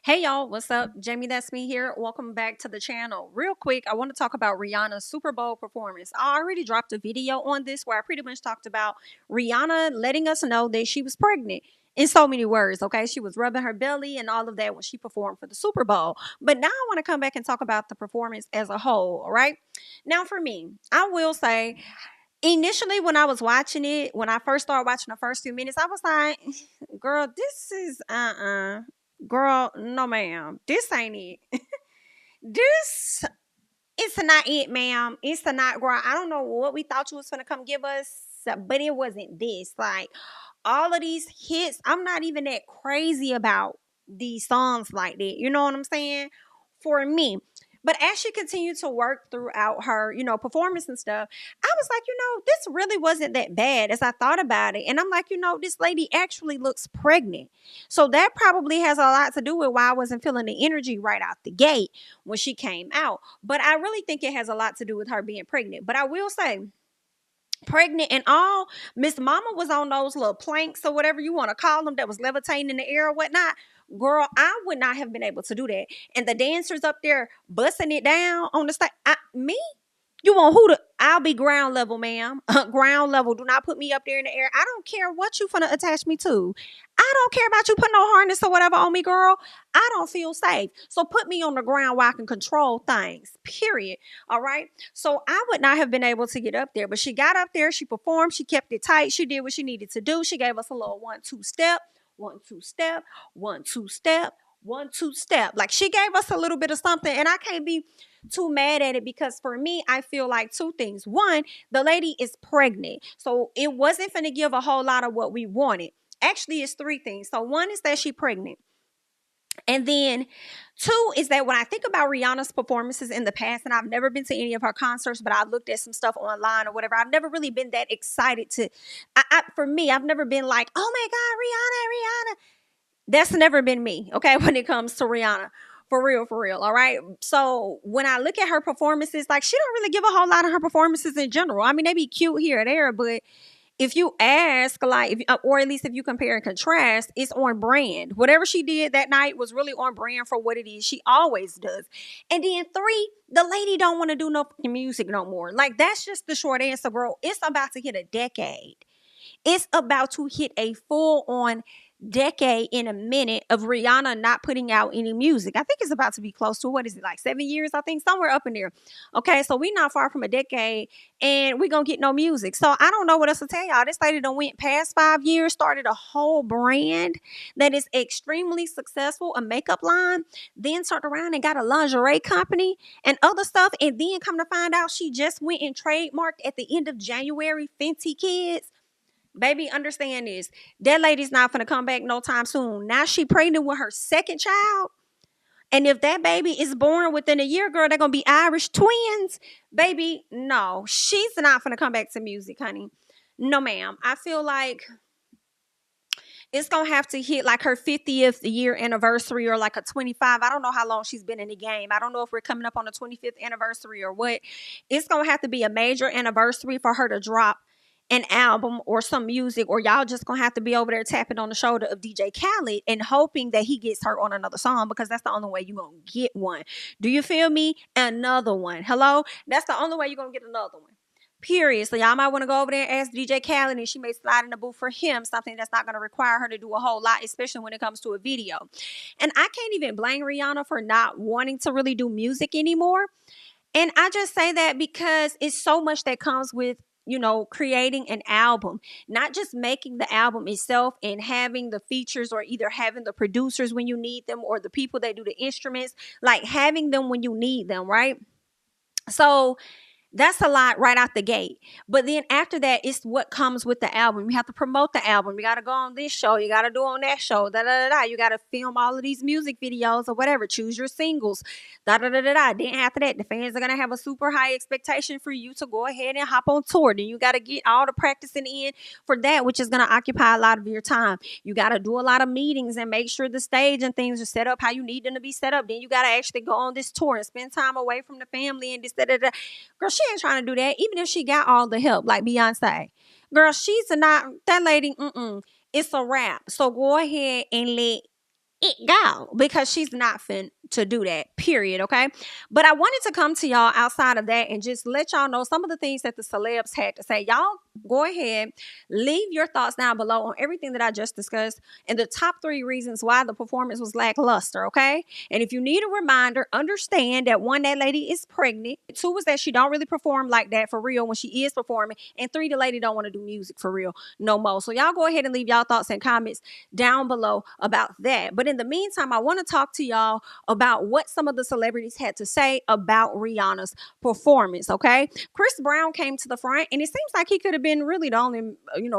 Hey y'all, what's up? Jamie, that's me here. Welcome back to the channel. Real quick, I want to talk about Rihanna's Super Bowl performance. I already dropped a video on this where I pretty much talked about Rihanna letting us know that she was pregnant in so many words, okay? She was rubbing her belly and all of that when she performed for the Super Bowl. But now I want to come back and talk about the performance as a whole, all right? Now, for me, I will say, initially when I was watching it, when I first started watching the first few minutes, I was like, girl, this is girl, no ma'am, this ain't it. This it's not it, ma'am. It's not, girl. I don't know what we thought you was gonna come give us, but it wasn't this. Like all of these hits, I'm not even that crazy about these songs like that. You know what I'm saying? For me. But as she continued to work throughout her, performance and stuff, I was like, this really wasn't that bad as I thought about it. And I'm like, this lady actually looks pregnant. So that probably has a lot to do with why I wasn't feeling the energy right out the gate when she came out. But I really think it has a lot to do with her being pregnant. But I will say, pregnant and all, Miss Mama was on those little planks or whatever you want to call them that was levitating in the air or whatnot. Girl, I would not have been able to do that. And the dancers up there busting it down on the stage. Me? You want who to? I'll be ground level, ma'am. Ground level. Do not put me up there in the air. I don't care what you finna attach me to. I don't care about you putting no harness or whatever on me, girl. I don't feel safe. So put me on the ground where I can control things. Period. All right. So I would not have been able to get up there, but she got up there. She performed. She kept it tight. She did what she needed to do. She gave us a little 1-2 step, 1-2 step, 1-2 step, 1-2 step. Like she gave us a little bit of something, and I can't be too mad at it because for me, I feel like two things. One, the lady is pregnant, so it wasn't going to give a whole lot of what we wanted. Actually, it's three things. So one is that she's pregnant. And then two is that when I think about Rihanna's performances in the past, and I've never been to any of her concerts, but I looked at some stuff online or whatever, I've never really been that excited to, for me, I've never been like, oh my God, Rihanna. That's never been me, okay, when it comes to Rihanna. For real, all right? So when I look at her performances, like she don't really give a whole lot of her performances in general. I mean, they be cute here or there, but if you ask, like, or at least if you compare and contrast, it's on brand. Whatever she did that night was really on brand for what it is. She always does. And then three, the lady don't want to do no fucking music no more. Like, that's just the short answer, girl. It's about to hit a decade. It's about to hit a full on decade in a minute of Rihanna not putting out any music. I think it's about to be close to, what is it, like 7 years? I think somewhere up in there. Okay, so we not far from a decade and we gonna get no music. So I don't know what else to tell y'all. This lady done went past 5 years, started a whole brand that is extremely successful, a makeup line, then turned around and got a lingerie company and other stuff. And then come to find out she just went and trademarked at the end of January Fenty Kids. Baby, understand this. That lady's not gonna come back no time soon. Now she pregnant with her second child. And if that baby is born within a year, girl, they're gonna be Irish twins. Baby, no, she's not gonna come back to music, honey. No, ma'am. I feel like it's gonna have to hit like her 50th year anniversary or like a 25. I don't know how long she's been in the game. I don't know if we're coming up on the 25th anniversary or what. It's gonna have to be a major anniversary for her to drop an album or some music, or y'all just gonna have to be over there tapping on the shoulder of DJ Khaled and hoping that he gets her on another song, because that's the only way you're gonna get one. Do you feel me? Another one. Hello? That's the only way you're gonna get another one. Period. So y'all might want to go over there and ask DJ Khaled, and she may slide in the booth for him, something that's not going to require her to do a whole lot, especially when it comes to a video. And I can't even blame Rihanna for not wanting to really do music anymore. And I just say that because it's so much that comes with, creating an album, not just making the album itself and having the features or either having the producers when you need them or the people that do the instruments, like having them when you need them, right? So that's a lot right out the gate. But then after that, it's what comes with the album. You have to promote the album. You got to go on this show. You got to do on that show. Da, da, da, da. You got to film all of these music videos or whatever. Choose your singles. Da, da, da, da, da. Then after that, the fans are going to have a super high expectation for you to go ahead and hop on tour. Then you got to get all the practicing in for that, which is going to occupy a lot of your time. You got to do a lot of meetings and make sure the stage and things are set up how you need them to be set up. Then you got to actually go on this tour and spend time away from the family and this, da, da, da. Girl, she ain't trying to do that, even if she got all the help like Beyonce. Girl, she's not, that lady, it's a wrap. So go ahead and let it go, because she's not fin to do that, period. Okay, but I wanted to come to y'all outside of that and just let y'all know some of the things that the celebs had to say. Y'all go ahead, leave your thoughts down below on everything that I just discussed and the top 3 reasons why the performance was lackluster. Okay, and if you need a reminder, understand that 1, that lady is pregnant. 2 is that she don't really perform like that for real when she is performing, and 3, the lady don't want to do music for real no more. So y'all go ahead and leave y'all thoughts and comments down below about that. But in the meantime, I want to talk to y'all about what some of the celebrities had to say about Rihanna's performance. Okay, Chris Brown came to the front, and it seems like he could have been really the only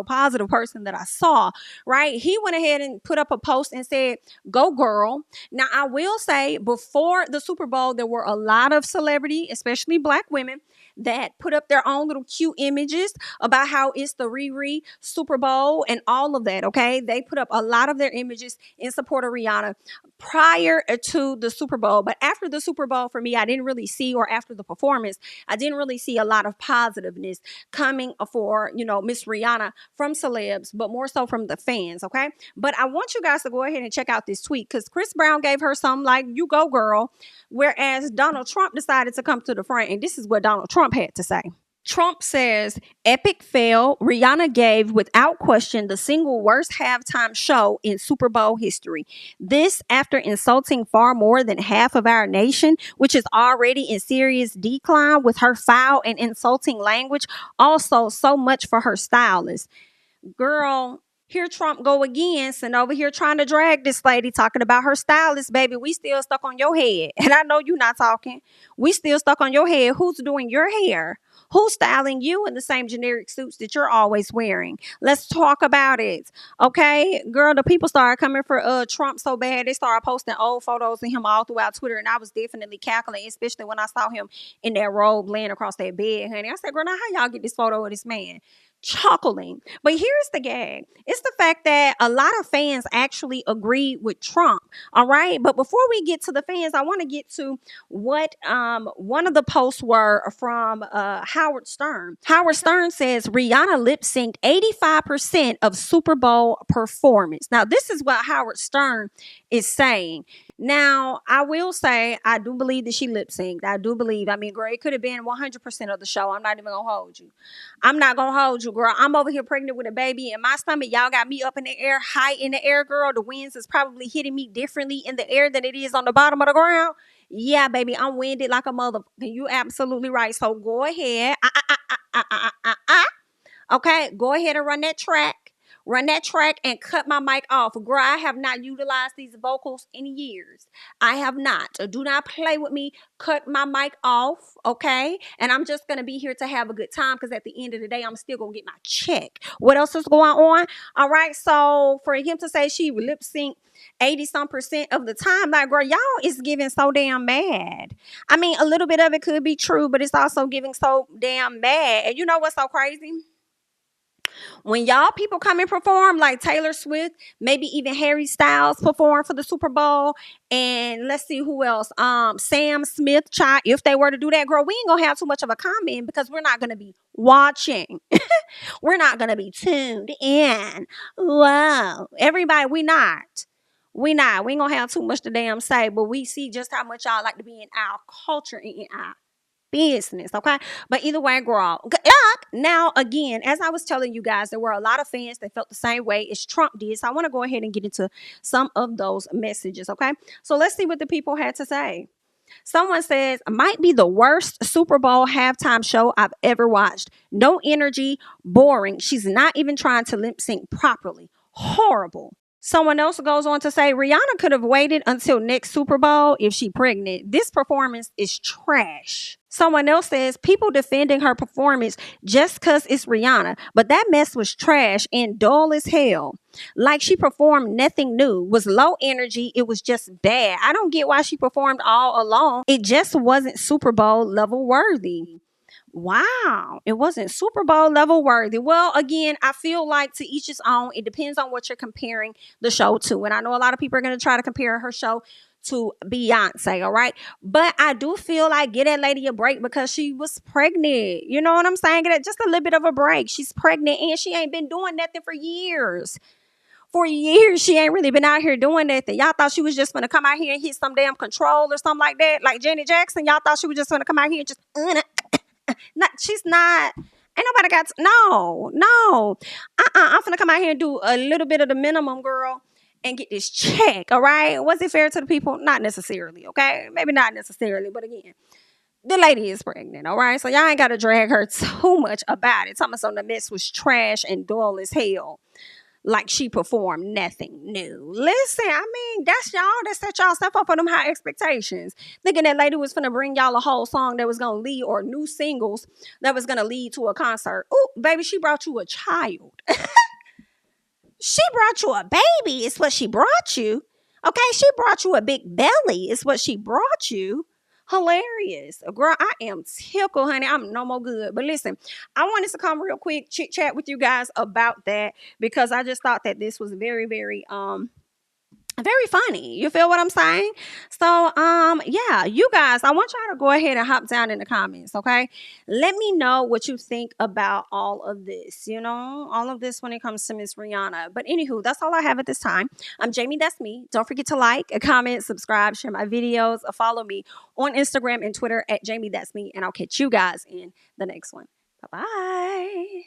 positive person that I saw. Right, he went ahead and put up a post and said, "Go girl." Now I will say, before the Super Bowl, there were a lot of celebrity, especially black women, that put up their own little cute images about how it's the Riri Super Bowl and all of that. Okay, they put up a lot of their images in support of Rihanna prior to the Super Bowl. But after the Super Bowl, for me, I didn't really see, or after the performance, I didn't really see a lot of positiveness coming for, Miss Rihanna from celebs, but more so from the fans. Okay, but I want you guys to go ahead and check out this tweet, because Chris Brown gave her something like, "You go girl," whereas Donald Trump decided to come to the front, and this is what Donald Trump had to say. Trump says, "Epic fail. Rihanna gave, without question, the single worst halftime show in Super Bowl history. This after insulting far more than half of our nation, which is already in serious decline with her foul and insulting language. Also, so much for her stylist." Girl, here Trump go again, sitting over here trying to drag this lady, talking about her stylist. Baby, we still stuck on your head. And I know you're not talking. We still stuck on your head. Who's doing your hair? Who's styling you in the same generic suits that you're always wearing? Let's talk about it. Okay, girl, the people started coming for Trump so bad, they started posting old photos of him all throughout Twitter, and I was definitely calculating, especially when I saw him in that robe laying across that bed, honey. I said, girl, now how y'all get this photo of this man? Chuckling. But here's the gag. It's the fact that a lot of fans actually agreed with Trump. All right. But before we get to the fans, I want to get to what one of the posts were from Howard Stern. Howard Stern says Rihanna lip synced 85% of Super Bowl performance. Now, this is what Howard Stern is saying. Now, I will say, I do believe that she lip synced. I do believe. I mean, girl, it could have been 100% of the show. I'm not even going to hold you. I'm not going to hold you, girl. I'm over here pregnant with a baby in my stomach. Y'all got me up in the air, high in the air, girl. The winds is probably hitting me differently in the air than it is on the bottom of the ground. Yeah, baby, I'm winded like a mother. You absolutely right. So go ahead. Okay, go ahead and run that track. Run that track and cut my mic off. Girl, I have not utilized these vocals in years. I have not. Do not play with me. Cut my mic off, okay? And I'm just going to be here to have a good time, because at the end of the day, I'm still going to get my check. What else is going on? All right, so for him to say she lip sync 80% of the time, like, girl, y'all is giving so damn mad. I mean, a little bit of it could be true, but it's also giving so damn mad. And you know what's so crazy? When y'all people come and perform, like Taylor Swift, maybe even Harry Styles perform for the Super Bowl, and let's see who else, Sam Smith, child, if they were to do that, girl, we ain't gonna have too much of a comment, because we're not gonna be watching. We're not gonna be tuned in. Wow, everybody, we not. We ain't gonna have too much to damn say, but we see just how much y'all like to be in our culture and in our business. Okay, but either way, girl, good luck. Now, again, as I was telling you guys, there were a lot of fans that felt the same way as Trump did, so I want to go ahead and get into some of those messages. Okay, so let's see what the people had to say. Someone says, "Might be the worst Super Bowl halftime show I've ever watched. No energy, boring. She's not even trying to lip sync properly. Horrible." Someone else goes on to say, "Rihanna could have waited until next Super Bowl if she pregnant. This performance is trash." Someone else says, "People defending her performance just because it's Rihanna, but that mess was trash and dull as hell. Like she performed nothing new, was low energy, it was just bad. I don't get why she performed all alone. It just wasn't Super Bowl level worthy." Wow, it wasn't Super Bowl level worthy. Well, again, I feel like to each his own. It depends on what you're comparing the show to. And I know a lot of people are going to try to compare her show to Beyonce, all right? But I do feel like get that lady a break, because she was pregnant. You know what I'm saying? Get just a little bit of a break. She's pregnant and she ain't been doing nothing for years. For years, she ain't really been out here doing nothing. Y'all thought she was just gonna come out here and hit some damn control or something like that, like Janet Jackson. Y'all thought she was just gonna come out here and just not. She's not. Ain't nobody got no. I'm gonna come out here and do a little bit of the minimum, girl, and get this check. All right. Was it fair to the people? Not necessarily. Okay. Maybe not necessarily, but again, the lady is pregnant. All right. So y'all ain't gotta drag her too much about it. Thomas on the mess was trash and dull as hell. Like she performed nothing new. Listen, I mean, that's y'all that set y'all stuff up for them high expectations. Thinking that lady was finna bring y'all a whole song that was gonna lead, or new singles that was gonna lead to a concert. Ooh, baby, she brought you a child. She brought you a baby, is what she brought you. Okay, she brought you a big belly, is what she brought you. Hilarious. Girl, I am tickled, honey. I'm no more good. But listen, I wanted to come real quick, chit chat with you guys about that, because I just thought that this was very funny. You feel what I'm saying? So, yeah, you guys, I want y'all to go ahead and hop down in the comments, okay? Let me know what you think about all of this, all of this when it comes to Miss Rihanna. But anywho, that's all I have at this time. I'm Jamie, that's me. Don't forget to like, comment, subscribe, share my videos, follow me on Instagram and Twitter at JamiThatsMe, and I'll catch you guys in the next one. Bye-bye.